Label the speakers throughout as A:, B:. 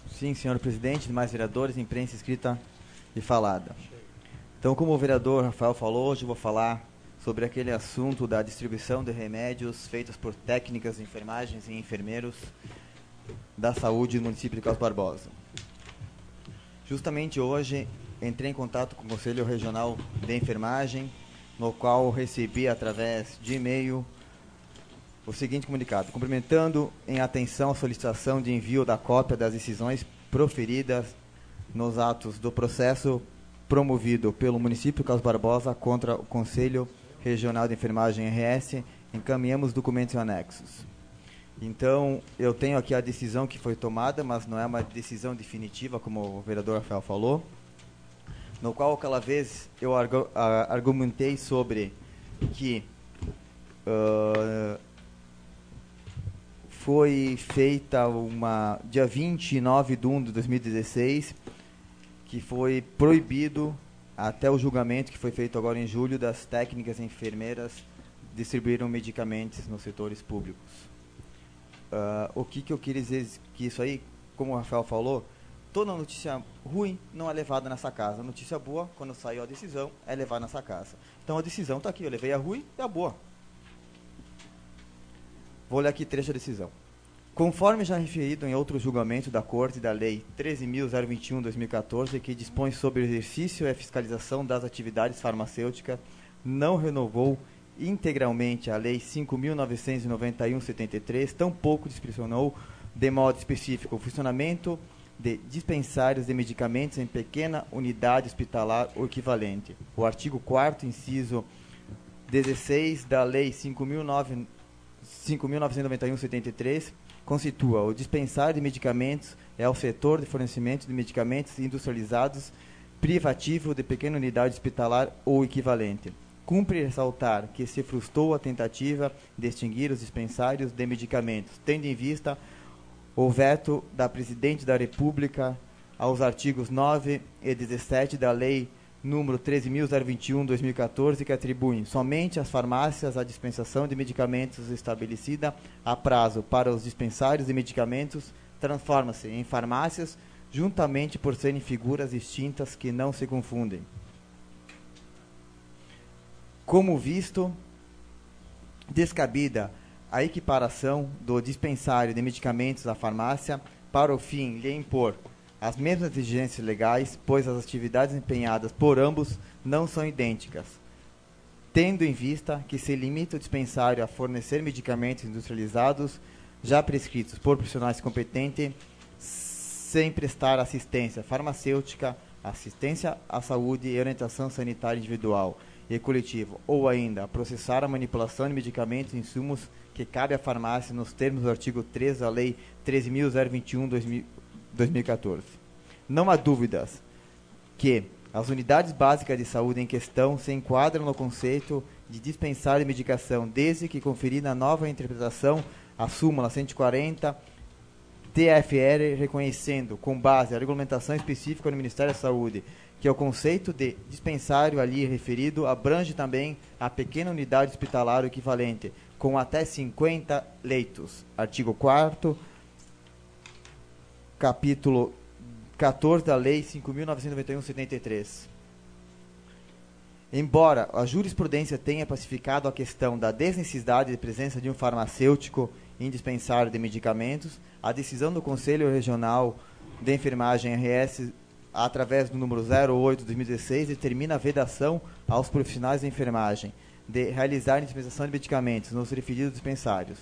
A: Sim, senhor presidente, demais vereadores, imprensa escrita e falada. Então, como o vereador Rafael falou, hoje eu vou falar sobre aquele assunto da distribuição de remédios feitos por técnicas de enfermagens e enfermeiros da saúde do município de Carlos Barbosa. Justamente hoje entrei em contato com o Conselho Regional de Enfermagem, no qual recebi através de e-mail o seguinte comunicado: cumprimentando em atenção a solicitação de envio da cópia das decisões proferidas nos atos do processo promovido pelo município de Carlos Barbosa contra o Conselho Regional de Enfermagem RS, encaminhamos documentos e anexos. Então, eu tenho aqui a decisão que foi tomada, mas não é uma decisão definitiva, como o vereador Rafael falou, no qual aquela vez eu argumentei sobre que foi feita dia 29 de 1 de 2016, que foi proibido, até o julgamento que foi feito agora em julho, das técnicas enfermeiras distribuíram medicamentos nos setores públicos. O que eu queria dizer que isso aí, como o Rafael falou, toda notícia ruim não é levada nessa casa. A notícia boa, quando saiu a decisão, é levada nessa casa. Então a decisão está aqui, eu levei a ruim e a boa. Vou ler aqui trecho da decisão. Conforme já referido em outro julgamento da Corte da Lei 13.021/2014, que dispõe sobre o exercício e a fiscalização das atividades farmacêuticas, não renovou integralmente a Lei 5.991/73, tampouco discricionou de modo específico o funcionamento de dispensários de medicamentos em pequena unidade hospitalar ou equivalente. O artigo 4º, inciso 16 da Lei 5.991/73, constitua o dispensário de medicamentos é o setor de fornecimento de medicamentos industrializados privativo de pequena unidade hospitalar ou equivalente. Cumpre ressaltar que se frustrou a tentativa de extinguir os dispensários de medicamentos, tendo em vista o veto da Presidente da República aos artigos 9 e 17 da Lei número 13.021/2014, que atribuem somente às farmácias a dispensação de medicamentos estabelecida a prazo para os dispensários de medicamentos, transforma-se em farmácias, juntamente por serem figuras distintas que não se confundem. Como visto, descabida a equiparação do dispensário de medicamentos à farmácia para o fim de impor as mesmas exigências legais, pois as atividades empenhadas por ambos não são idênticas, tendo em vista que se limita o dispensário a fornecer medicamentos industrializados já prescritos por profissionais competentes, sem prestar assistência farmacêutica, assistência à saúde e orientação sanitária individual e coletivo, ou ainda processar a manipulação de medicamentos e insumos que cabe à farmácia nos termos do artigo 3 da Lei 13.021/2014. Não há dúvidas que as unidades básicas de saúde em questão se enquadram no conceito de dispensar de medicação, desde que conferida a nova interpretação a súmula 140 TFR, reconhecendo, com base a regulamentação específica do Ministério da Saúde, que o conceito de dispensário ali referido abrange também a pequena unidade hospitalar equivalente, com até 50 leitos. Artigo 4º, capítulo 14 da Lei 5.991/73. Embora a jurisprudência tenha pacificado a questão da desnecessidade de presença de um farmacêutico em dispensário de medicamentos, a decisão do Conselho Regional de Enfermagem RS, através do número 08/2016, determina a vedação aos profissionais de enfermagem de realizarem dispensação de medicamentos nos referidos dispensários.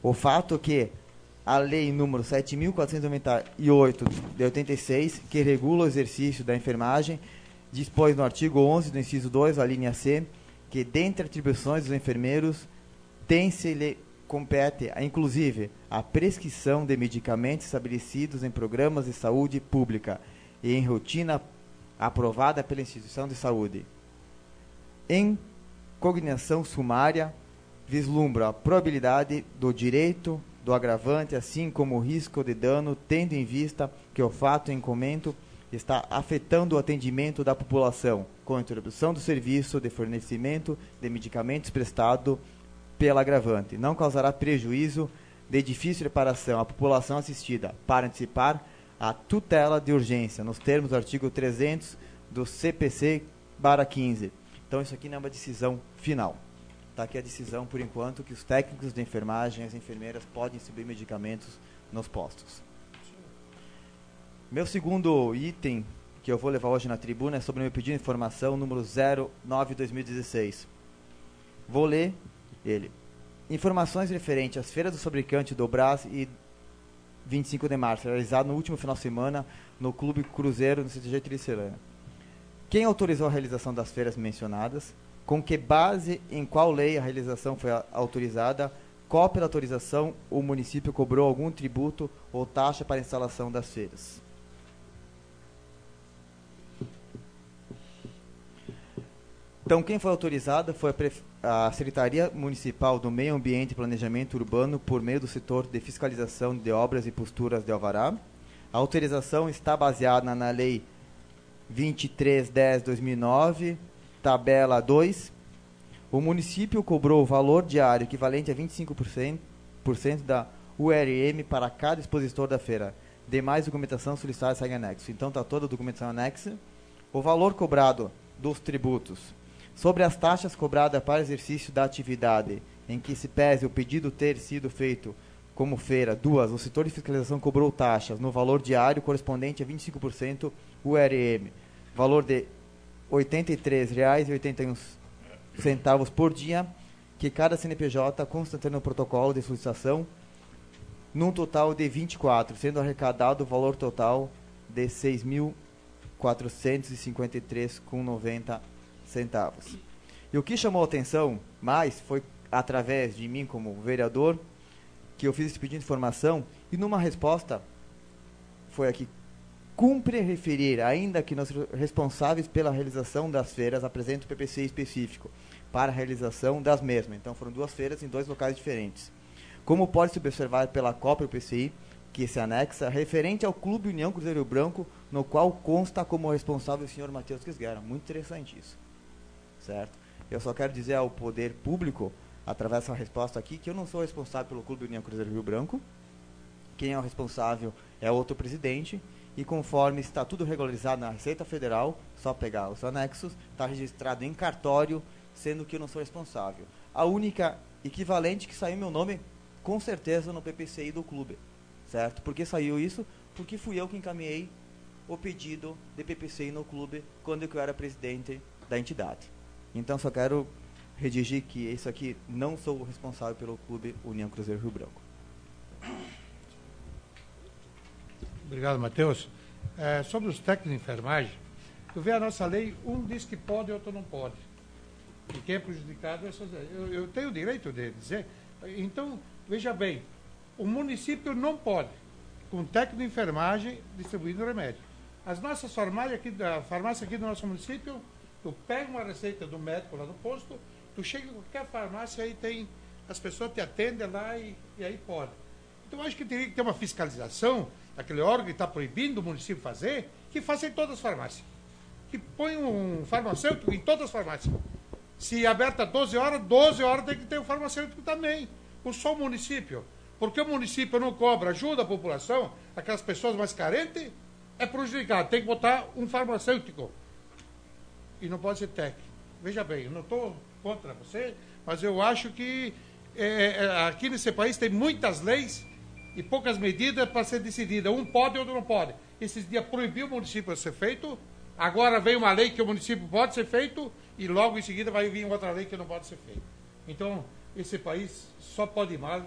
A: O fato que a Lei número 7.498 de 86, que regula o exercício da enfermagem, dispõe no artigo 11 do inciso 2, a linha C, que dentre atribuições dos enfermeiros tem-se-lhe compete, inclusive, a prescrição de medicamentos estabelecidos em programas de saúde pública e em rotina aprovada pela instituição de saúde. Em cognição sumária, vislumbra a probabilidade do direito do agravante, assim como o risco de dano, tendo em vista que o fato em comento está afetando o atendimento da população, com a interrupção do serviço de fornecimento de medicamentos prestado pela agravante. Não causará prejuízo de difícil reparação à população assistida, para antecipar a tutela de urgência, nos termos do artigo 300 do CPC/15. Então, isso aqui não é uma decisão final. Está aqui a decisão, por enquanto, que os técnicos de enfermagem e as enfermeiras podem distribuir medicamentos nos postos. Meu segundo item que eu vou levar hoje na tribuna é sobre o meu pedido de informação número 09/2016. Vou ler ele. Informações referentes às feiras do fabricante do Brás e 25 de março, realizado no último final de semana no Clube Cruzeiro, no CTG Tricelândia. Quem autorizou a realização das feiras mencionadas? Com que base, em qual lei a realização foi autorizada? Qual pela autorização o município cobrou algum tributo ou taxa para a instalação das feiras? Então, quem foi autorizada foi a Secretaria Municipal do Meio Ambiente e Planejamento Urbano por meio do setor de fiscalização de obras e posturas de alvará. A autorização está baseada na Lei 2310/2009, tabela 2. O município cobrou o valor diário equivalente a 25% da URM para cada expositor da feira. Demais documentação solicitada segue anexo. Então, está toda a documentação anexa. O valor cobrado dos tributos. Sobre as taxas cobradas para exercício da atividade, em que se pese o pedido ter sido feito como feira, 2. O setor de fiscalização cobrou taxas no valor diário correspondente a 25% URM, valor de R$ 83,81 por dia, que cada CNPJ constatando no protocolo de solicitação, num total de 24, sendo arrecadado o valor total de R$ 6.453,90. E o que chamou a atenção mais foi através de mim como vereador que eu fiz esse pedido de informação e numa resposta foi aqui: cumpre referir ainda que nos responsáveis pela realização das feiras apresentam o PPCI específico para a realização das mesmas. Então foram 2 feiras em 2 locais diferentes. Como pode-se observar pela cópia do PPCI que se anexa, referente ao Clube União Cruzeiro Branco, no qual consta como responsável o senhor Matheus Quisguera. Muito interessante isso. Certo? Eu só quero dizer ao poder público, através dessa resposta aqui, que eu não sou responsável pelo Clube União Cruzeiro Rio Branco. Quem é o responsável é outro presidente. E conforme está tudo regularizado na Receita Federal, só pegar os anexos, está registrado em cartório, sendo que eu não sou responsável. A única equivalente que saiu meu nome, com certeza, no PPCI do clube. Certo? Por que saiu isso? Porque fui eu que encaminhei o pedido de PPCI no clube quando eu era presidente da entidade. Então, só quero redigir que isso aqui não sou o responsável pelo Clube União Cruzeiro Rio Branco.
B: Obrigado, Matheus. Sobre os técnicos de enfermagem, tu vê a nossa lei, um diz que pode e outro não pode. E quem é prejudicado é essas. Eu tenho o direito de dizer. Então, veja bem, o município não pode, com técnico de enfermagem, distribuindo remédio. As nossas farmácias aqui, a farmácia aqui do nosso município, tu pega uma receita do médico lá no posto, tu chega em qualquer farmácia, aí tem, as pessoas te atendem lá e aí pode. Então, eu acho que teria que ter uma fiscalização daquele órgão que está proibindo o município fazer, que faça em todas as farmácias. Que põe um farmacêutico em todas as farmácias. Se é aberta 12 horas tem que ter um farmacêutico também. Só o município. Porque o município não cobra, ajuda a população, aquelas pessoas mais carentes, é prejudicado. Tem que botar um farmacêutico. E não pode ser técnico. Veja bem, eu não estou contra você, mas eu acho que aqui nesse país tem muitas leis e poucas medidas para ser decidida. Um pode e outro não pode. Esses dias proibiu o município de ser feito, agora vem uma lei que o município pode ser feito e logo em seguida vai vir outra lei que não pode ser feita. Então, esse país só pode ir mal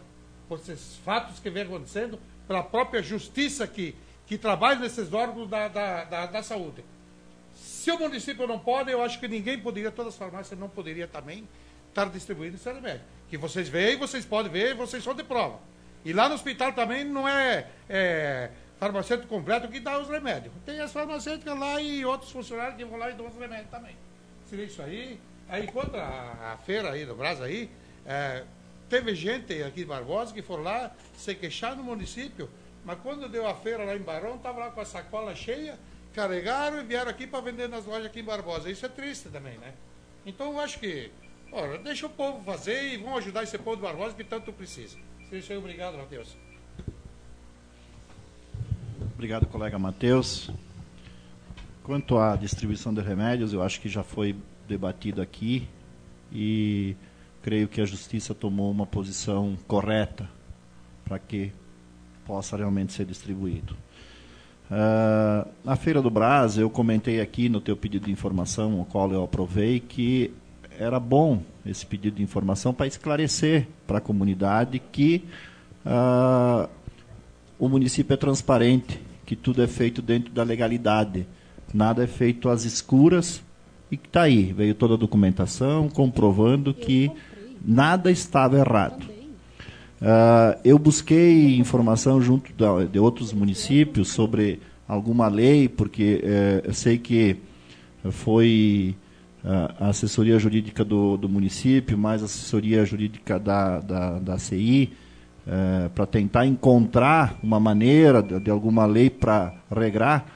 B: por esses fatos que vem acontecendo, pela própria justiça que trabalha nesses órgãos da saúde. Se o município não pode, eu acho que ninguém poderia, todas as farmácias não poderiam também estar distribuindo esse remédio. Que vocês veem, vocês podem ver, vocês são de prova. E lá no hospital também não é farmacêutico completo que dá os remédios. Tem as farmacêuticas lá e outros funcionários que vão lá e dão os remédios também. Seria isso aí. Aí, quanto a feira aí do Brás aí, teve gente aqui de Barbosa que foram lá se queixar no município, mas quando deu a feira lá em Barão, estava lá com a sacola cheia carregaram e vieram aqui para vender nas lojas aqui em Barbosa. Isso é triste também, né? Então eu acho que, ora, deixa o povo fazer e vão ajudar esse povo de Barbosa que tanto precisa. Isso aí, obrigado, Matheus.
C: Obrigado, colega Matheus. Quanto à distribuição de remédios, eu acho que já foi debatido aqui e creio que a Justiça tomou uma posição correta para que possa realmente ser distribuído. Na Feira do Brás, eu comentei aqui no teu pedido de informação, o qual eu aprovei, que era bom esse pedido de informação para esclarecer para a comunidade que o município é transparente, que tudo é feito dentro da legalidade, nada é feito às escuras, e que está aí, veio toda a documentação comprovando que nada estava errado. Eu busquei informação junto de outros municípios sobre alguma lei, porque eu sei que foi a assessoria jurídica do município, mais a assessoria jurídica da CI, para tentar encontrar uma maneira de alguma lei para regrar,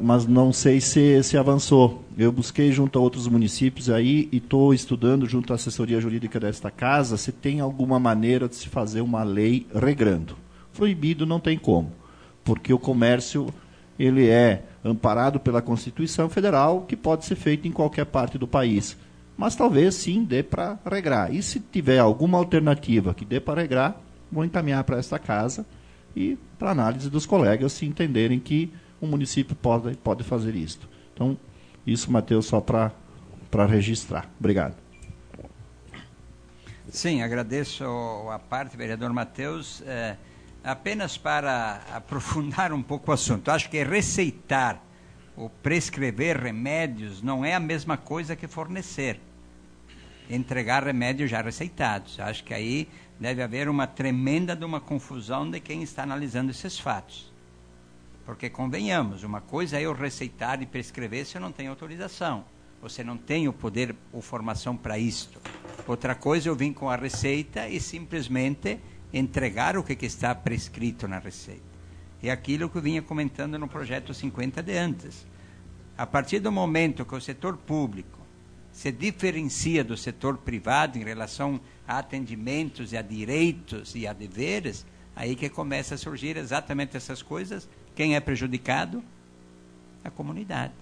C: mas não sei se avançou. Eu busquei junto a outros municípios aí e estou estudando junto à assessoria jurídica desta casa se tem alguma maneira de se fazer uma lei regrando. Proibido não tem como, porque o comércio ele é amparado pela Constituição Federal, que pode ser feito em qualquer parte do país. Mas talvez sim dê para regrar. E se tiver alguma alternativa que dê para regrar, vou encaminhar para esta casa e para análise dos colegas se entenderem que o município pode fazer isso. Então, isso, Matheus, só para registrar. Obrigado.
D: Sim, agradeço a parte, vereador Matheus. Apenas para aprofundar um pouco o assunto. Acho que receitar ou prescrever remédios não é a mesma coisa que fornecer. Entregar remédios já receitados. Acho que aí deve haver uma tremenda de uma confusão de quem está analisando esses fatos. Porque, convenhamos, uma coisa é eu receitar e prescrever se eu não tenho autorização. Você não tem o poder ou formação para isto. Outra coisa, eu vim com a receita e simplesmente entregar o que está prescrito na receita. É aquilo que eu vinha comentando no projeto 50 de antes. A partir do momento que o setor público se diferencia do setor privado em relação a atendimentos e a direitos e a deveres, aí que começa a surgir exatamente essas coisas. Quem é prejudicado? A comunidade.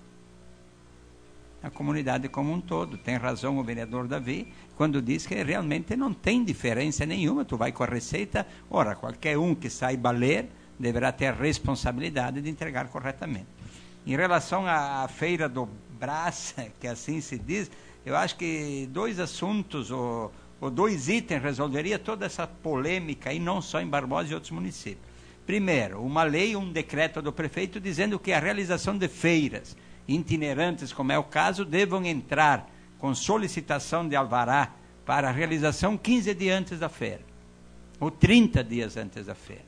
D: A comunidade como um todo. Tem razão o vereador Davi quando diz que realmente não tem diferença nenhuma. Tu vai com a receita, ora, qualquer um que saiba ler deverá ter a responsabilidade de entregar corretamente. Em relação à Feira do Brás, que assim se diz, eu acho que 2 assuntos ou 2 itens resolveria toda essa polêmica, e não só em Barbosa e outros municípios. Primeiro, uma lei, um decreto do prefeito dizendo que a realização de feiras itinerantes, como é o caso, devam entrar com solicitação de alvará para a realização 15 dias antes da feira, ou 30 dias antes da feira.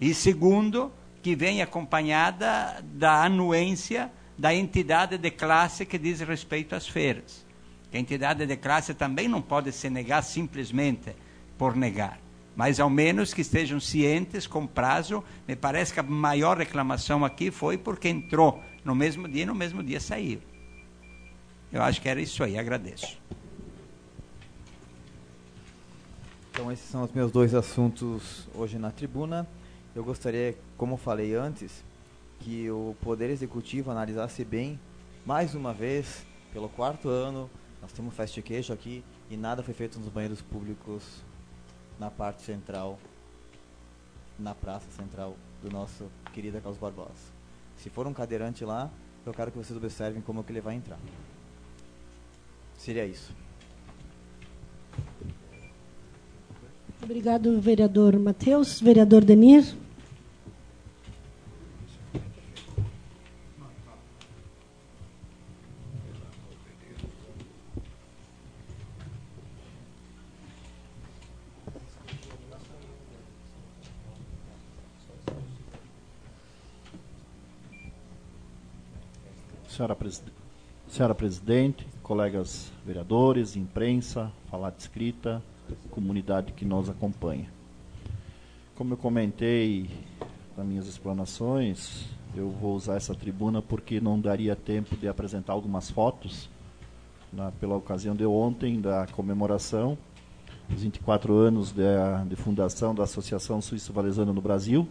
D: E segundo, que vem acompanhada da anuência da entidade de classe que diz respeito às feiras. A entidade de classe também não pode se negar simplesmente por negar, mas ao menos que estejam cientes com prazo. Me parece que a maior reclamação aqui foi porque entrou no mesmo dia e no mesmo dia saiu. Eu acho que era isso aí, agradeço.
A: Então esses são os meus 2 assuntos hoje na tribuna. Eu gostaria, como falei antes, que o Poder Executivo analisasse bem, mais uma vez, pelo 4º ano, nós temos festa de queijo aqui e nada foi feito nos banheiros públicos na parte central, na praça central do nosso querido Carlos Barbosa. Se for um cadeirante lá, eu quero que vocês observem como que ele vai entrar. Seria isso.
E: Obrigado, vereador Matheus. Vereador Denir.
C: Senhora Presidente, colegas vereadores, imprensa, falada escrita, comunidade que nos acompanha. Como eu comentei nas minhas explanações, Eu vou usar essa tribuna porque não daria tempo de apresentar algumas fotos pela ocasião de ontem, da comemoração dos 24 anos de fundação da Associação Suíço-Valesana no Brasil,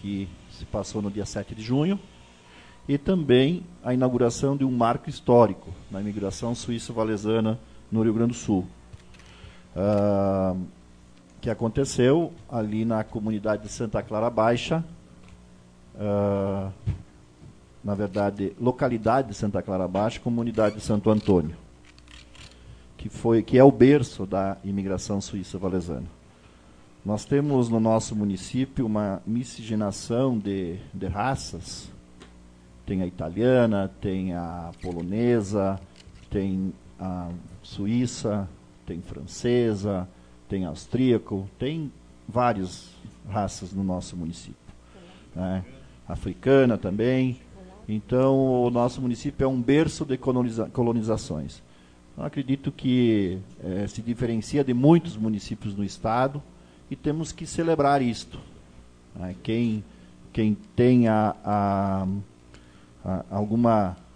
C: que se passou no dia 7 de junho, e também a inauguração de um marco histórico na imigração suíço-valesana no Rio Grande do Sul, que aconteceu ali na comunidade de Santa Clara Baixa, na verdade, localidade de Santa Clara Baixa, comunidade de Santo Antônio, que é o berço da imigração suíça-valesana. Nós temos no nosso município uma miscigenação de raças. Tem a italiana, tem a polonesa, tem a suíça, tem francesa, tem austríaco, tem várias raças no nosso município, né? Africana também. Então, o nosso município é um berço de colonizações. Eu acredito que se diferencia de muitos municípios no estado e temos que celebrar isto, né? Quem tem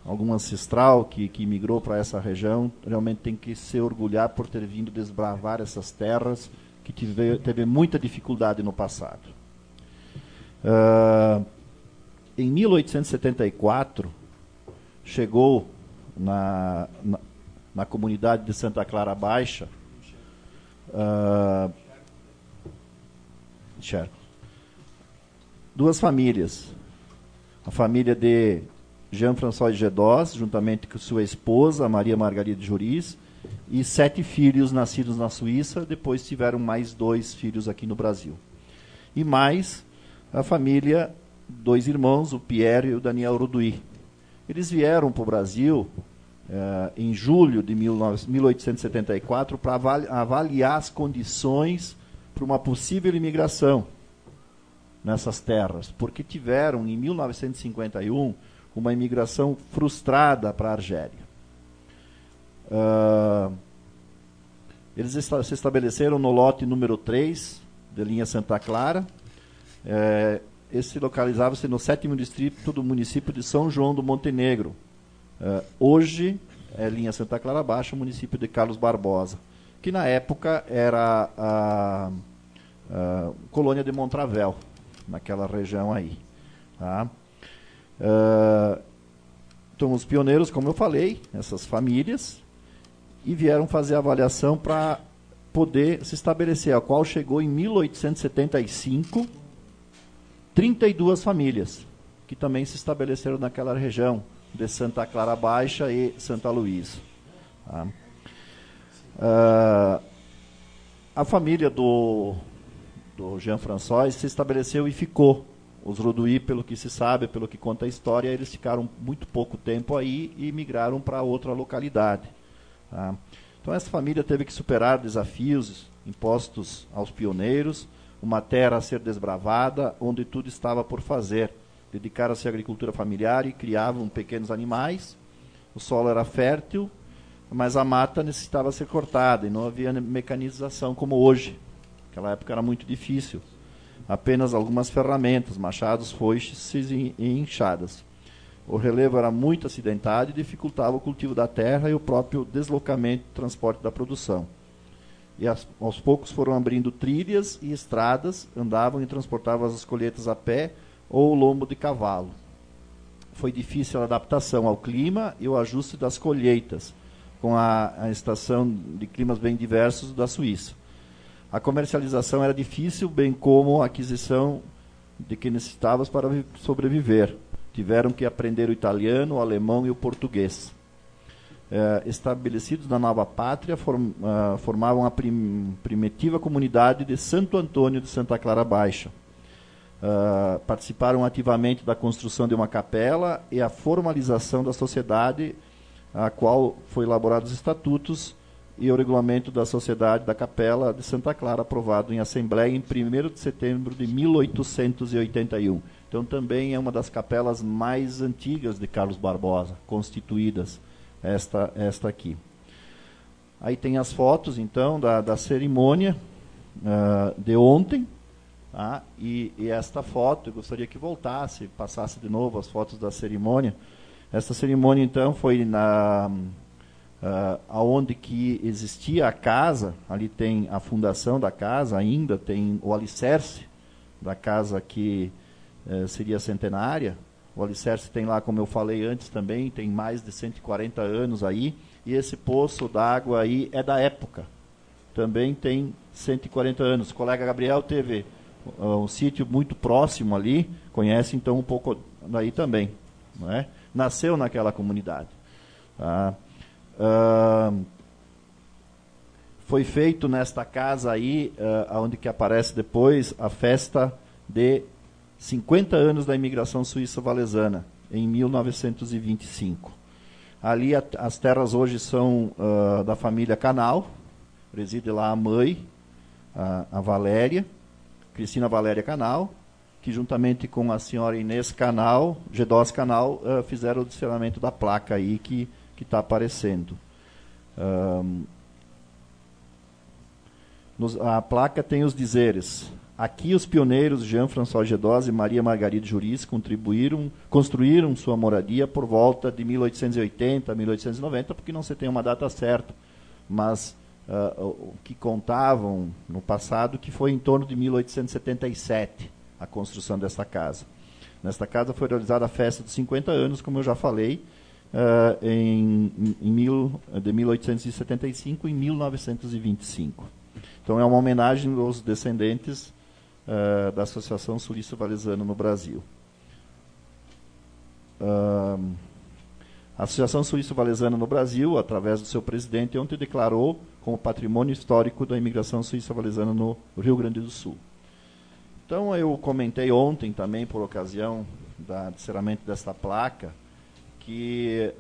C: algum ancestral que migrou para essa região realmente tem que se orgulhar por ter vindo desbravar essas terras que teve muita dificuldade no passado. Em 1874, chegou na comunidade de Santa Clara Baixa duas famílias. A família de Jean-François Gedós, juntamente com sua esposa, Maria Margarida Juris, e 7 filhos nascidos na Suíça. Depois tiveram mais 2 filhos aqui no Brasil. E mais a família, 2 irmãos, o Pierre e o Daniel Roduí. Eles vieram para o Brasil em julho de 1874 para avaliar as condições para uma possível imigração nessas terras, porque tiveram, em 1951, uma imigração frustrada para a Argélia. Eles se estabeleceram no lote número 3, da linha Santa Clara. Esse localizava-se no 7º distrito do município de São João do Montenegro. Hoje é linha Santa Clara Baixa, município de Carlos Barbosa, que na época era a colônia de Montravel, naquela região aí. Tá? Então, os pioneiros, como eu falei, essas famílias, e vieram fazer a avaliação para poder se estabelecer, a qual chegou em 1875, 32 famílias, que também se estabeleceram naquela região de Santa Clara Baixa e Santa Luísa. Tá? A família do Jean-François se estabeleceu e ficou. Os Roduí, pelo que se sabe, pelo que conta a história, eles ficaram muito pouco tempo aí e migraram para outra localidade. Tá? Então, essa família teve que superar desafios impostos aos pioneiros, uma terra a ser desbravada, onde tudo estava por fazer. Dedicaram-se à agricultura familiar e criavam pequenos animais. O solo era fértil, mas a mata necessitava ser cortada e não havia mecanização como hoje. Naquela época era muito difícil. Apenas algumas ferramentas, machados, foices e enxadas. O relevo era muito acidentado e dificultava o cultivo da terra e o próprio deslocamento e transporte da produção. E aos poucos foram abrindo trilhas e estradas, andavam e transportavam as colheitas a pé ou lombo de cavalo. Foi difícil a adaptação ao clima e o ajuste das colheitas, com a estação de climas bem diversos da Suíça. A comercialização era difícil, bem como a aquisição de que necessitavas para sobreviver. Tiveram que aprender o italiano, o alemão e o português. Estabelecidos na nova pátria, formavam a primitiva comunidade de Santo Antônio de Santa Clara Baixa. Participaram ativamente da construção de uma capela e a formalização da sociedade, a qual foi elaborados os estatutos e o regulamento da Sociedade da Capela de Santa Clara, aprovado em Assembleia em 1º de setembro de 1881. Então, também é uma das capelas mais antigas de Carlos Barbosa, constituídas, esta aqui. Aí tem as fotos, então, da cerimônia de ontem, Tá? E esta foto, eu gostaria que voltasse, passasse de novo as fotos da cerimônia. Essa cerimônia, então, foi aonde que existia a casa, ali tem a fundação da casa, ainda tem o alicerce da casa que seria centenária. O alicerce tem lá, como eu falei antes também, tem mais de 140 anos aí, e esse poço d'água aí é da época. Também tem 140 anos. O colega Gabriel teve um sítio muito próximo ali, conhece então um pouco daí também, não é? Nasceu naquela comunidade. Tá? Foi feito nesta casa aí, onde que aparece depois a festa de 50 anos da imigração suíça-valesana, em 1925. Ali as terras hoje são da família Canal, reside lá a mãe, a Valéria, Cristina Valéria Canal, que juntamente com a senhora Inês Canal, Gedós Canal, fizeram o adicionamento da placa aí que está aparecendo. A placa tem os dizeres: aqui os pioneiros Jean-François Gedós e Maria Margaride Juris construíram sua moradia por volta de 1880, 1890, porque não se tem uma data certa, mas o que contavam no passado que foi em torno de 1877 a construção desta casa. Nesta casa foi realizada a festa dos 50 anos, como eu já falei, de 1875 em 1925. Então é uma homenagem aos descendentes da Associação Suíço-Valesana no Brasil. A Associação Suíço-Valesana no Brasil, através do seu presidente, ontem declarou como patrimônio histórico da imigração suíça-valesana no Rio Grande do Sul. Então, eu comentei ontem também, por ocasião do encerramento desta placa, que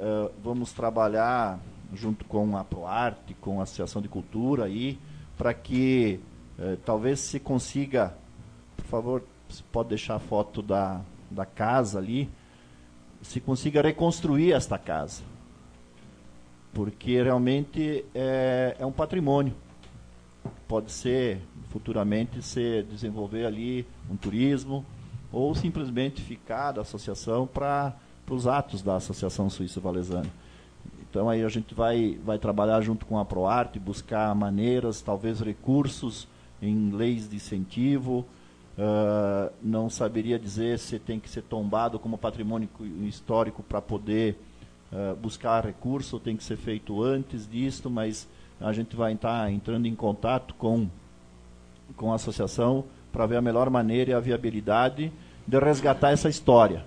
C: vamos trabalhar junto com a ProArte, com a Associação de Cultura, para que talvez se consiga, por favor, você pode deixar a foto da casa ali, se consiga reconstruir esta casa, porque realmente é um patrimônio. Pode ser, futuramente, se desenvolver ali um turismo, ou simplesmente ficar da associação para os atos da Associação Suíço-Valesana. Então aí a gente vai trabalhar junto com a ProArte, buscar maneiras, talvez recursos em leis de incentivo. Não saberia dizer se tem que ser tombado como patrimônio histórico para poder buscar recurso, ou tem que ser feito antes disto, mas a gente vai estar entrando em contato com a associação para ver a melhor maneira e a viabilidade de resgatar essa história.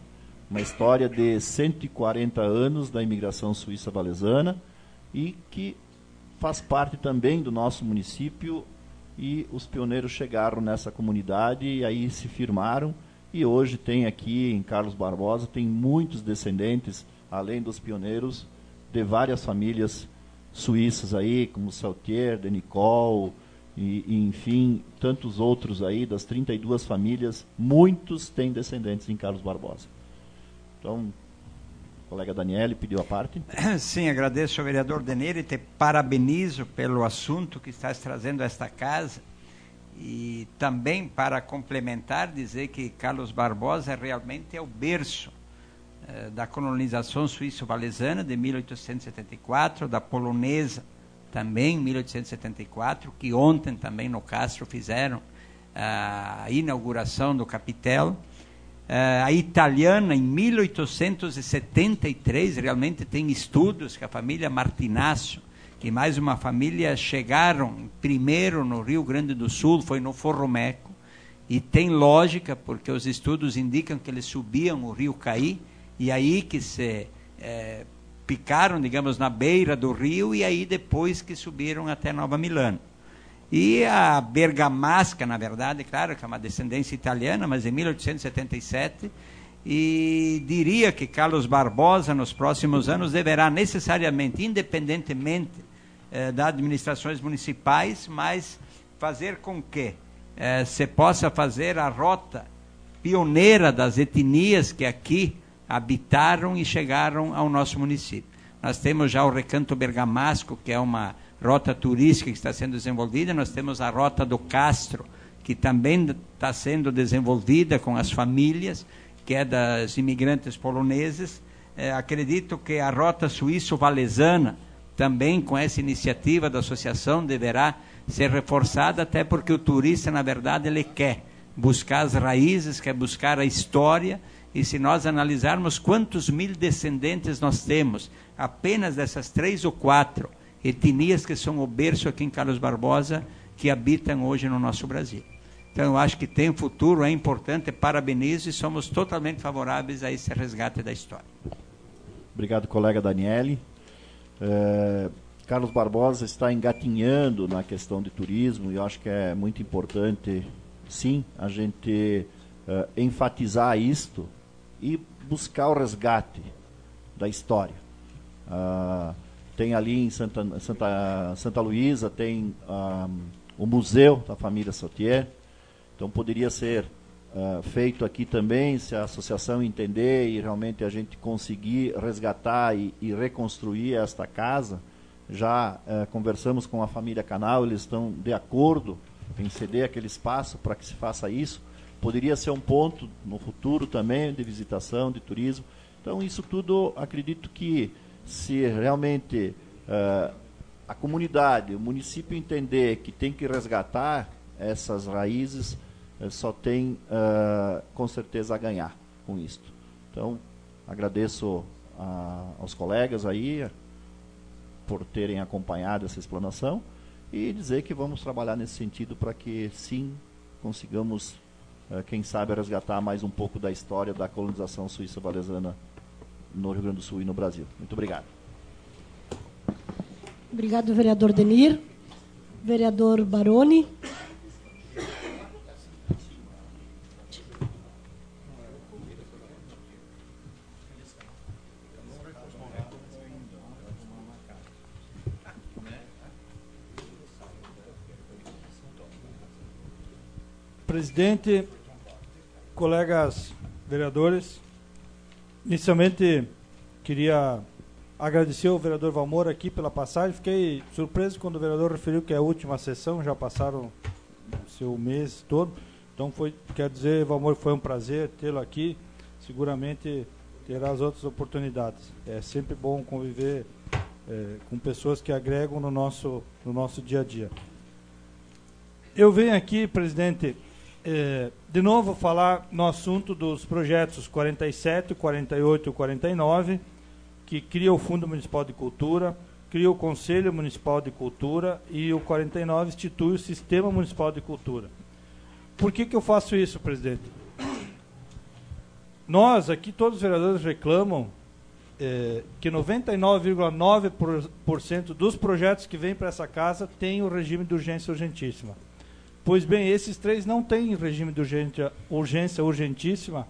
C: Uma história de 140 anos da imigração suíça-valesana e que faz parte também do nosso município, e os pioneiros chegaram nessa comunidade e aí se firmaram, e hoje tem aqui em Carlos Barbosa, tem muitos descendentes, além dos pioneiros, de várias famílias suíças aí, como Saltier, de Nicole, e enfim, tantos outros aí, das 32 famílias, muitos têm descendentes em Carlos Barbosa. Então, o colega Daniele pediu a parte.
D: Sim, agradeço ao vereador Denir e te parabenizo pelo assunto que estás trazendo a esta casa. E também, para complementar, dizer que Carlos Barbosa realmente é o berço da colonização suíço-valesana de 1874, da polonesa também, 1874, que ontem também no Castro fizeram a inauguração do capitel. A italiana, em 1873, realmente tem estudos que a família Martinazzo, que mais uma família, chegaram primeiro no Rio Grande do Sul, foi no Forromeco, e tem lógica, porque os estudos indicam que eles subiam o rio Caí, e aí que se picaram, digamos, na beira do rio, e aí depois que subiram até Nova Milano. E a bergamasca, na verdade, claro que é uma descendência italiana, mas em 1877, e diria que Carlos Barbosa, nos próximos anos, deverá necessariamente, independentemente das administrações municipais, mas fazer com que se possa fazer a rota pioneira das etnias que aqui habitaram e chegaram ao nosso município. Nós temos já o Recanto Bergamasco, que é uma rota turística que está sendo desenvolvida, nós temos a Rota do Castro, que também está sendo desenvolvida com as famílias, que é das imigrantes poloneses. Acredito que a Rota Suíço-Valesana, também com essa iniciativa da associação, deverá ser reforçada, até porque o turista, na verdade, ele quer buscar as raízes, quer buscar a história, e se nós analisarmos quantos mil descendentes nós temos, apenas dessas 3 ou 4 etnias que são o berço aqui em Carlos Barbosa, que habitam hoje no nosso Brasil. Então, eu acho que tem futuro, é importante, parabenizo e somos totalmente favoráveis a esse resgate da história.
C: Obrigado, colega Daniele. Carlos Barbosa está engatinhando na questão de turismo e eu acho que é muito importante, sim, a gente enfatizar isto e buscar o resgate da história. Tem ali em Santa Luísa, tem o Museu da Família Sautier, então poderia ser feito aqui também, se a associação entender e realmente a gente conseguir resgatar e reconstruir esta casa. Já conversamos com a família Canal, eles estão de acordo em ceder aquele espaço para que se faça isso. Poderia ser um ponto no futuro também de visitação, de turismo. Então isso tudo, acredito que se realmente a comunidade, o município entender que tem que resgatar essas raízes, só tem com certeza a ganhar com isto. Então, agradeço aos colegas aí por terem acompanhado essa explanação e dizer que vamos trabalhar nesse sentido para que sim consigamos, quem sabe, resgatar mais um pouco da história da colonização suíça-valesana no Rio Grande do Sul e no Brasil. Muito obrigado.
E: Obrigado, vereador Denir. Vereador Baroni.
B: Presidente, colegas vereadores, inicialmente queria agradecer ao vereador Valmor aqui pela passagem. Fiquei surpreso quando o vereador referiu que é a última sessão, já passaram o seu mês todo. Então, quer dizer, Valmor, foi um prazer tê-lo aqui. Seguramente terá as outras oportunidades. É sempre bom conviver com pessoas que agregam no nosso dia a dia. Eu venho aqui, presidente, de novo falar no assunto dos projetos 47, 48 e 49, que cria o Fundo Municipal de Cultura, cria o Conselho Municipal de Cultura e o 49 institui o Sistema Municipal de Cultura. Por que eu faço isso, presidente? Nós, aqui, todos os vereadores reclamam que 99,9% dos projetos que vêm para essa casa têm o regime de urgência urgentíssima. Pois bem, esses 3 não têm regime de urgência urgentíssima.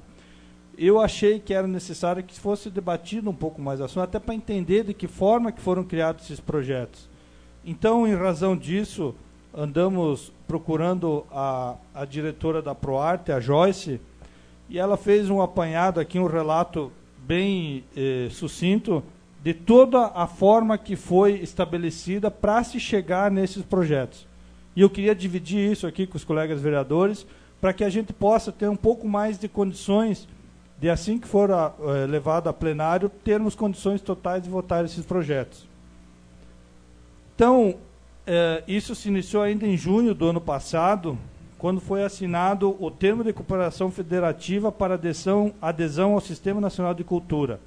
B: Eu achei que era necessário que fosse debatido um pouco mais o assunto, até para entender de que forma que foram criados esses projetos. Então, em razão disso, andamos procurando a diretora da Proarte, a Joyce, e ela fez um apanhado aqui, um relato bem sucinto de toda a forma que foi estabelecida para se chegar nesses projetos. E eu queria dividir isso aqui com os colegas vereadores, para que a gente possa ter um pouco mais de condições de, assim que for levado a plenário, termos condições totais de votar esses projetos. Então, isso se iniciou ainda em junho do ano passado, quando foi assinado o Termo de Cooperação Federativa para adesão ao Sistema Nacional de Cultura.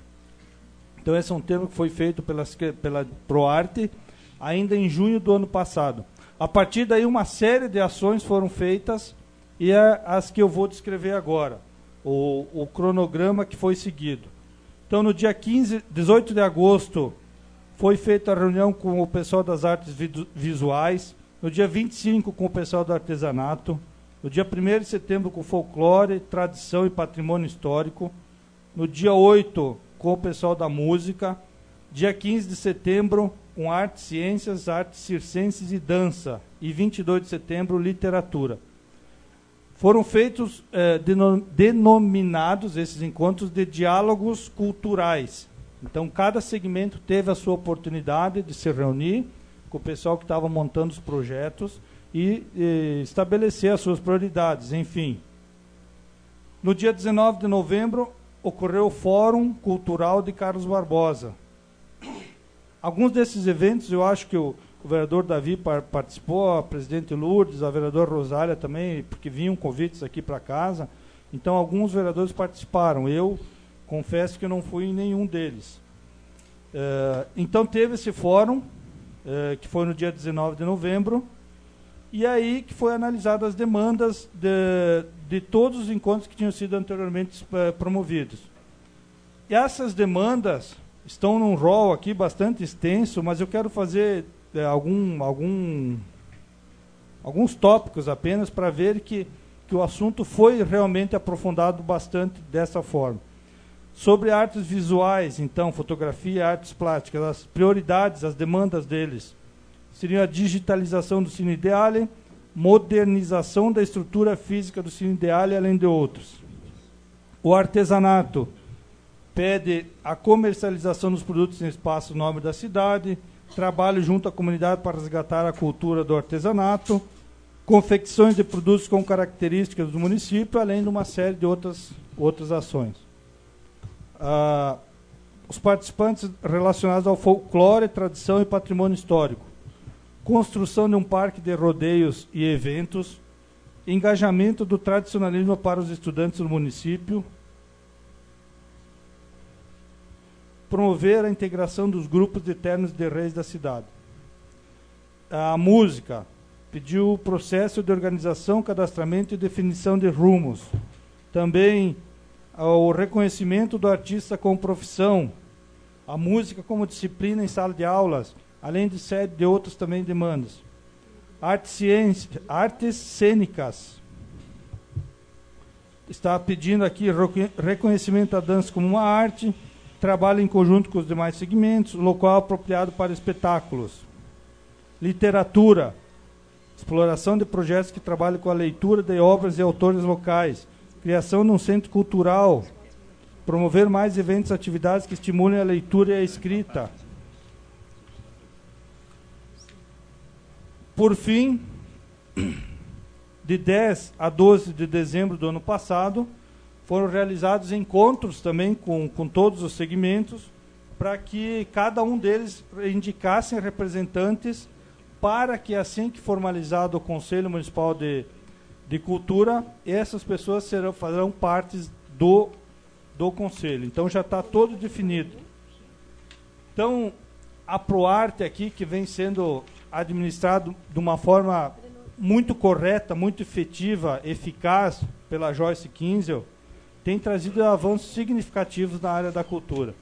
B: Então, esse é um termo que foi feito pela Proarte ainda em junho do ano passado. A partir daí, uma série de ações foram feitas e é as que eu vou descrever agora, o cronograma que foi seguido. Então, no dia 18 de agosto, foi feita a reunião com o pessoal das artes visuais, no dia 25 com o pessoal do artesanato, no dia 1º de setembro com folclore, tradição e patrimônio histórico, no dia 8 com o pessoal da música, dia 15 de setembro com artes, ciências, artes circenses e dança, e 22 de setembro, literatura. Foram feitos, denominados esses encontros de diálogos culturais. Então, cada segmento teve a sua oportunidade de se reunir com o pessoal que estava montando os projetos
F: e estabelecer as suas prioridades, enfim. No dia 19 de novembro, ocorreu o Fórum Cultural de Carlos Barbosa. Alguns desses eventos, eu acho que o vereador Davi participou, a presidente Lourdes, a vereadora Rosália também, porque vinham convites aqui para casa. Então, alguns vereadores participaram. Eu confesso que eu não fui em nenhum deles. Então, teve esse fórum, que foi no dia 19 de novembro, e aí que foi analisado as demandas de todos os encontros que tinham sido anteriormente promovidos. E essas demandas estão num rol aqui bastante extenso, mas eu quero fazer alguns tópicos apenas para ver que o assunto foi realmente aprofundado bastante dessa forma. Sobre artes visuais, então, fotografia, artes plásticas, as prioridades, as demandas deles seriam a digitalização do Cine Ideale, modernização da estrutura física do Cine Ideale, além de outros. O artesanato pede a comercialização dos produtos em espaço nobre da cidade, trabalho junto à comunidade para resgatar a cultura do artesanato, confecções de produtos com características do município, além de uma série de outras ações. Os participantes relacionados ao folclore, tradição e patrimônio histórico. Construção de um parque de rodeios e eventos, engajamento do tradicionalismo para os estudantes do município, promover a integração dos grupos de ternos de reis da cidade. A música pediu o processo de organização, cadastramento e definição de rumos. Também o reconhecimento do artista como profissão, a música como disciplina em sala de aulas, além de série de outras também demandas. Artes cênicas. Está pedindo aqui reconhecimento da dança como uma arte, trabalho em conjunto com os demais segmentos, local apropriado para espetáculos. Literatura. Exploração de projetos que trabalham com a leitura de obras de autores locais. Criação de um centro cultural. Promover mais eventos e atividades que estimulem a leitura e a escrita. Por fim, de 10 a 12 de dezembro do ano passado, foram realizados encontros também com todos os segmentos, para que cada um deles indicassem representantes, para que assim que formalizado o Conselho Municipal de Cultura, essas pessoas farão parte do Conselho. Então já está todo definido. Então, a Proarte aqui, que vem sendo administrado de uma forma muito correta, muito efetiva, eficaz pela Joyce Kinzel, tem trazido avanços significativos na área da cultura.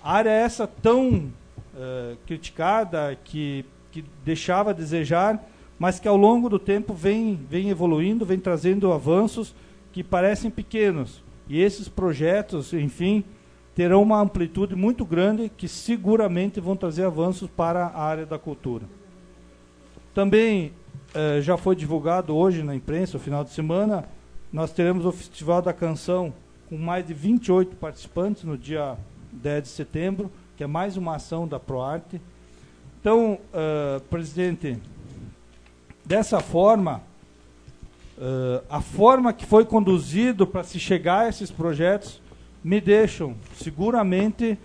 F: A área essa tão criticada, que deixava a desejar, mas que ao longo do tempo vem evoluindo, vem trazendo avanços que parecem pequenos. E esses projetos, enfim, terão uma amplitude muito grande que seguramente vão trazer avanços para a área da cultura. Também já foi divulgado hoje na imprensa, no final de semana, nós teremos o Festival da Canção com mais de 28 participantes no dia 10 de setembro, que é mais uma ação da Proarte. Então, presidente, dessa forma, a forma que foi conduzido para se chegar a esses projetos me deixam seguramente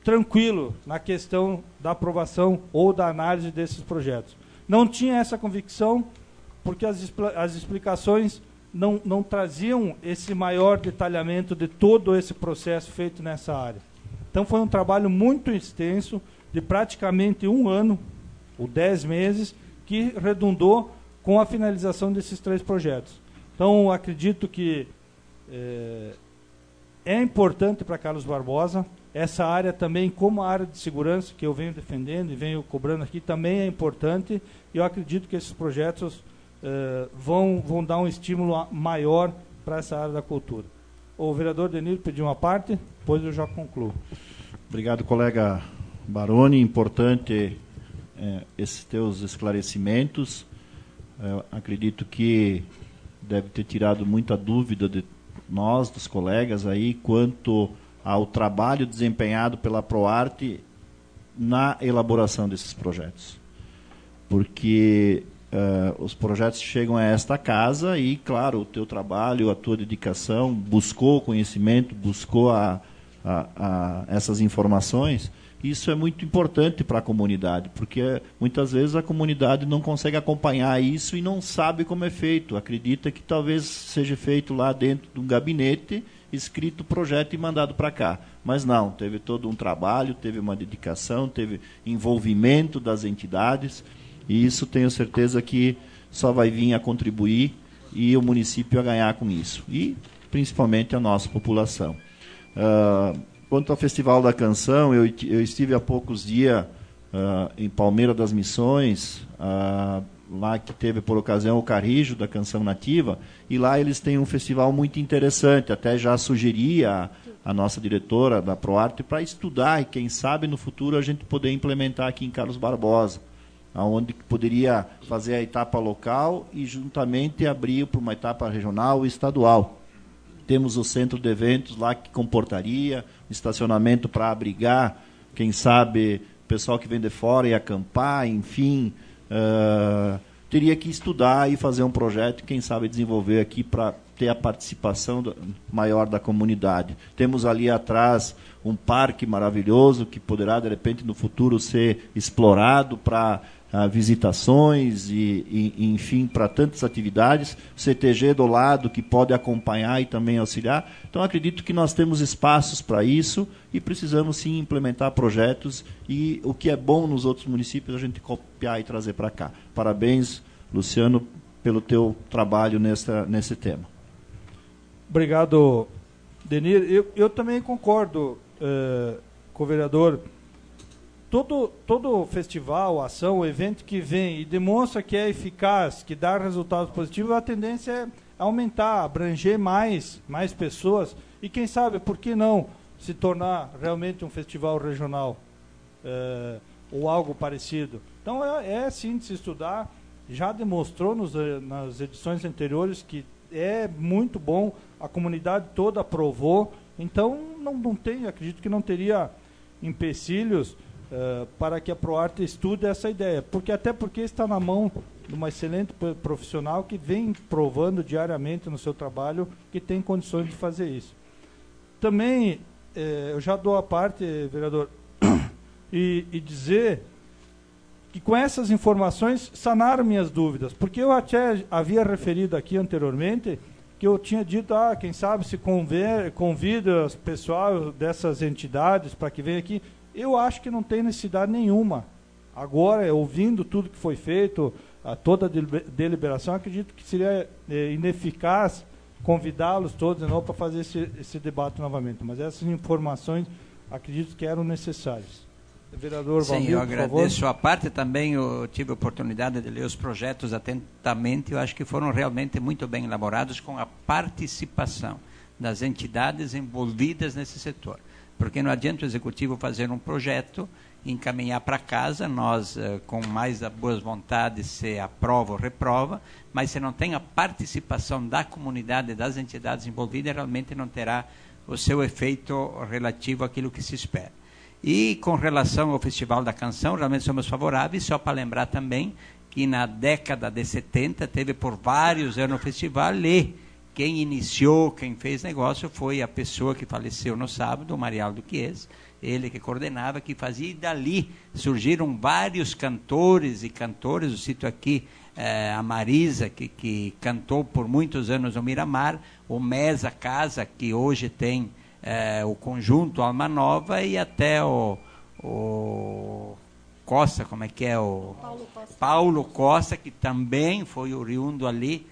F: tranquilo na questão da aprovação ou da análise desses projetos. Não tinha essa convicção porque as explicações não traziam esse maior detalhamento de todo esse processo feito nessa área. Então foi um trabalho muito extenso, de praticamente 1 ano, ou 10 meses, que redundou com a finalização desses 3 projetos. Então, acredito que é importante para Carlos Barbosa. Essa área também, como a área de segurança, que eu venho defendendo e venho cobrando aqui, também é importante. E eu acredito que esses projetos vão dar um estímulo maior para essa área da cultura. O vereador Denir pediu uma parte, depois eu já concluo.
C: Obrigado, colega Baroni. Importante esses teus esclarecimentos. Acredito que deve ter tirado muita dúvida de nós, dos colegas aí, quanto ao trabalho desempenhado pela Proarte na elaboração desses projetos. Porque os projetos chegam a esta casa e, claro, o teu trabalho, a tua dedicação, buscou conhecimento, buscou essas informações. Isso é muito importante para a comunidade, porque muitas vezes a comunidade não consegue acompanhar isso e não sabe como é feito. Acredita que talvez seja feito lá dentro de um gabinete, escrito o projeto e mandado para cá. Mas não, teve todo um trabalho, teve uma dedicação, teve envolvimento das entidades, e isso tenho certeza que só vai vir a contribuir e o município a ganhar com isso, e principalmente a nossa população. Quanto ao Festival da Canção, eu estive há poucos dias em Palmeira das Missões, lá que teve por ocasião o Carrijo da Canção Nativa, e lá eles têm um festival muito interessante. Até já sugeri a nossa diretora da ProArte para estudar e, quem sabe, no futuro a gente poder implementar aqui em Carlos Barbosa, onde poderia fazer a etapa local e juntamente abrir para uma etapa regional e estadual. Temos o centro de eventos lá que comportaria, estacionamento para abrigar, quem sabe, o pessoal que vem de fora e acampar, enfim. Teria que estudar e fazer um projeto, quem sabe desenvolver aqui para ter a participação maior da comunidade. Temos ali atrás um parque maravilhoso que poderá, de repente, no futuro ser explorado para visitações e, enfim, para tantas atividades. O CTG do lado, que pode acompanhar e também auxiliar. Então, acredito que nós temos espaços para isso e precisamos, sim, implementar projetos, e o que é bom nos outros municípios a gente copiar e trazer para cá. Parabéns, Luciano, pelo teu trabalho nesse tema.
F: Obrigado, Denir. Eu também concordo com o vereador. Todo festival, ação, evento que vem e demonstra que é eficaz, que dá resultados positivos, a tendência é aumentar, abranger mais pessoas e, quem sabe, por que não se tornar realmente um festival regional ou algo parecido. Então, sim de se estudar. Já demonstrou nas edições anteriores que é muito bom, a comunidade toda aprovou. Então, não tem, acredito que não teria empecilhos para que a ProArte estude essa ideia, até porque está na mão de uma excelente profissional que vem provando diariamente no seu trabalho que tem condições de fazer isso. Também, eu já dou a parte, vereador, e dizer que com essas informações sanaram minhas dúvidas, porque eu até havia referido aqui anteriormente que eu tinha dito, quem sabe se convida o pessoal dessas entidades para que venham aqui. Eu acho que não tem necessidade nenhuma. Agora, ouvindo tudo que foi feito, toda a deliberação, acredito que seria ineficaz convidá-los todos de novo para fazer esse debate novamente. Mas essas informações, acredito que eram necessárias. Vereador Valmir,
D: eu agradeço a parte também. Eu tive a oportunidade de ler os projetos atentamente. Eu acho que foram realmente muito bem elaborados, com a participação das entidades envolvidas nesse setor. Porque não adianta o executivo fazer um projeto, encaminhar para casa, nós com mais boas vontades se aprova ou reprova, mas se não tem a participação da comunidade, das entidades envolvidas, realmente não terá o seu efeito relativo àquilo que se espera. E com relação ao Festival da Canção, realmente somos favoráveis, só para lembrar também que na década de 70 teve por vários anos o festival, e quem iniciou, quem fez negócio foi a pessoa que faleceu no sábado, o Marialdo Chies, ele que coordenava, que fazia, e dali surgiram vários cantores e cantoras. Eu cito aqui a Marisa, que cantou por muitos anos no Miramar, o Mesa Casa, que hoje tem o conjunto Alma Nova, e até o Costa, como é que é? Paulo Costa, que também foi oriundo ali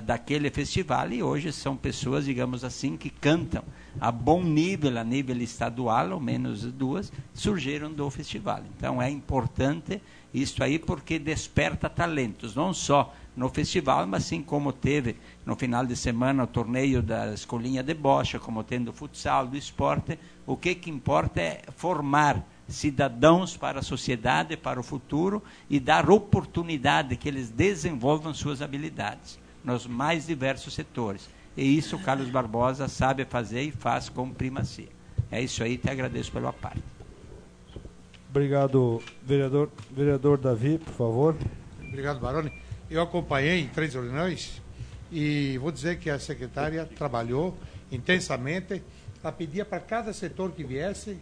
D: daquele festival, e hoje são pessoas, digamos assim, que cantam a bom nível, a nível estadual, ao menos duas, surgiram do festival. Então é importante isso aí, porque desperta talentos, não só no festival, mas assim como teve no final de semana o torneio da escolinha de bocha, como tendo o futsal, do esporte. O que importa é formar cidadãos para a sociedade, para o futuro, e dar oportunidade que eles desenvolvam suas habilidades nos mais diversos setores. E isso o Carlos Barbosa sabe fazer e faz com primacia. É isso aí, te agradeço pela parte.
F: Obrigado, vereador. Vereador Davi, por favor.
B: Obrigado, Baroni. eu acompanhei em 3 reuniões e vou dizer que a secretária trabalhou intensamente. Ela pedia para cada setor que viesse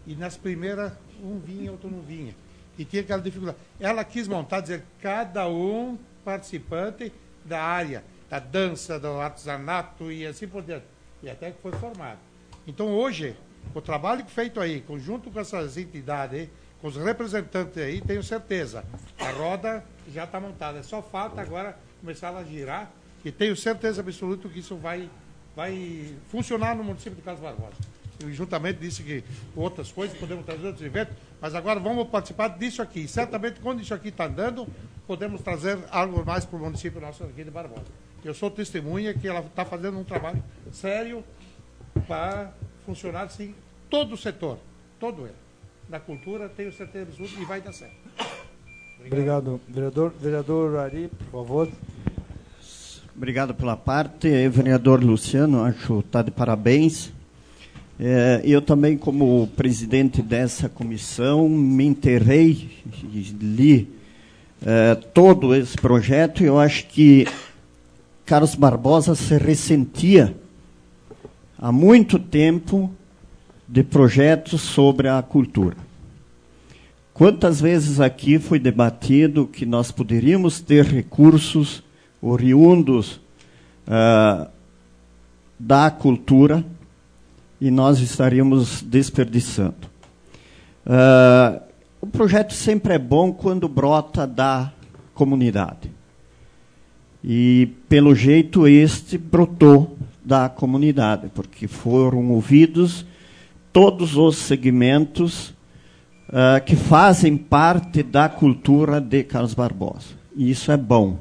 B: e nas primeiras um vinha, outro não vinha. E tinha aquela dificuldade. Ela quis montar, dizer, cada um participante da área, da dança, do artesanato e assim por diante. E até que foi formado. Então, hoje, o trabalho feito aí, conjunto com essas entidades aí, com os representantes aí, tenho certeza, a roda já está montada. Só falta agora começar a girar e tenho certeza absoluta que isso vai funcionar no município de Carlos Barbosa. Eu juntamente disse que outras coisas, podemos trazer outros eventos, mas agora vamos participar disso aqui. E certamente, quando isso aqui está andando, podemos trazer algo mais para o município nosso aqui de Barbosa. Eu sou testemunha que ela está fazendo um trabalho sério para funcionar assim, todo o setor, todo ele. Da cultura, tenho certeza absoluta, e vai dar certo.
F: Obrigado, vereador. Vereador Ari, por favor.
C: Obrigado pela parte. Vereador Luciano, acho que está de parabéns. Eu também, como presidente dessa comissão, me inteirei e li todo esse projeto. Eu acho que Carlos Barbosa se ressentia há muito tempo de projetos sobre a cultura. Quantas vezes aqui foi debatido que nós poderíamos ter recursos oriundos da cultura e nós estaríamos desperdiçando. O projeto sempre é bom quando brota da comunidade. E, pelo jeito, este brotou da comunidade, porque foram ouvidos todos os segmentos que fazem parte da cultura de Carlos Barbosa. E isso é bom.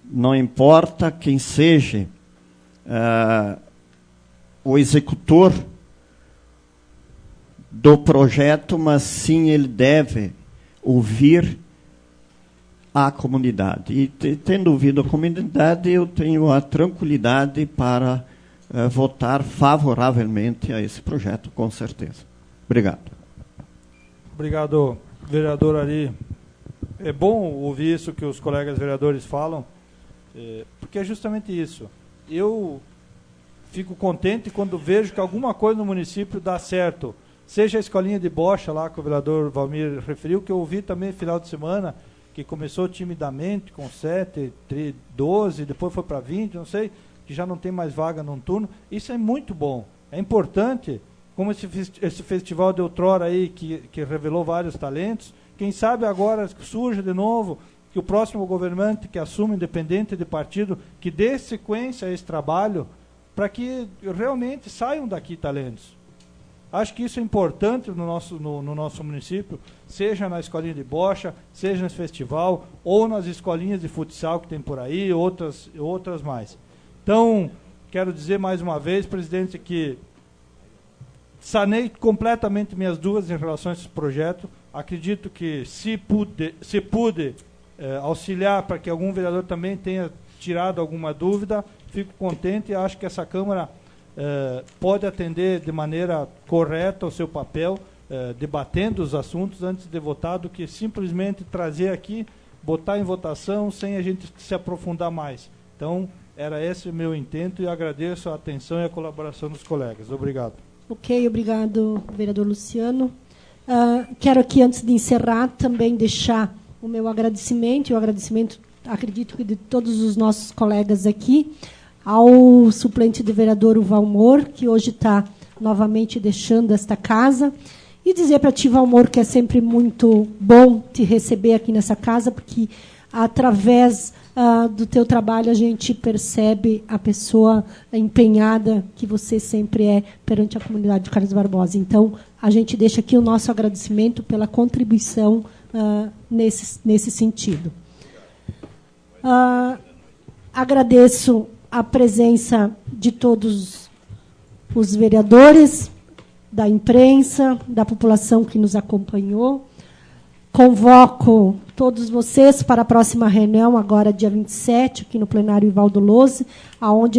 C: Não importa quem seja o executor do projeto, mas sim ele deve ouvir a comunidade. E tendo ouvido a comunidade, eu tenho a tranquilidade para votar favoravelmente a esse projeto, com certeza. Obrigado.
F: Obrigado, vereador Ari. É bom ouvir isso que os colegas vereadores falam, porque é justamente isso. Eu fico contente quando vejo que alguma coisa no município dá certo. Seja a escolinha de bocha lá que o vereador Valmir referiu, que eu ouvi também no final de semana, que começou timidamente com 7, 12, depois foi para 20, não sei, que já não tem mais vaga num turno. Isso é muito bom. É importante, como esse festival de outrora aí, que revelou vários talentos, quem sabe agora surge de novo, que o próximo governante que assume, independente de partido, que dê sequência a esse trabalho, para que realmente saiam daqui talentos. Acho que isso é importante no nosso município, seja na escolinha de bocha, seja nesse festival, ou nas escolinhas de futsal que tem por aí, outras mais. Então, quero dizer mais uma vez, presidente, que sanei completamente minhas dúvidas em relação a esse projeto. Acredito que, se pude auxiliar para que algum vereador também tenha tirado alguma dúvida, fico contente e acho que essa Câmara pode atender de maneira correta o seu papel, debatendo os assuntos antes de votar, do que simplesmente trazer aqui, botar em votação sem a gente se aprofundar mais. Então, era esse o meu intento e agradeço a atenção e a colaboração dos colegas. Obrigado.
E: Ok, obrigado, vereador Luciano. Quero aqui, antes de encerrar, também deixar o meu agradecimento, e o agradecimento, acredito que de todos os nossos colegas aqui, ao suplente de vereador Valmor, que hoje está novamente deixando esta casa, e dizer para ti, Valmor, que é sempre muito bom te receber aqui nessa casa, porque através do teu trabalho a gente percebe a pessoa empenhada que você sempre é perante a comunidade de Carlos Barbosa. Então, a gente deixa aqui o nosso agradecimento pela contribuição nesse sentido. Agradeço a presença de todos os vereadores, da imprensa, da população que nos acompanhou. Convoco todos vocês para a próxima reunião, agora dia 27, aqui no plenário Ivaldo Lose, aonde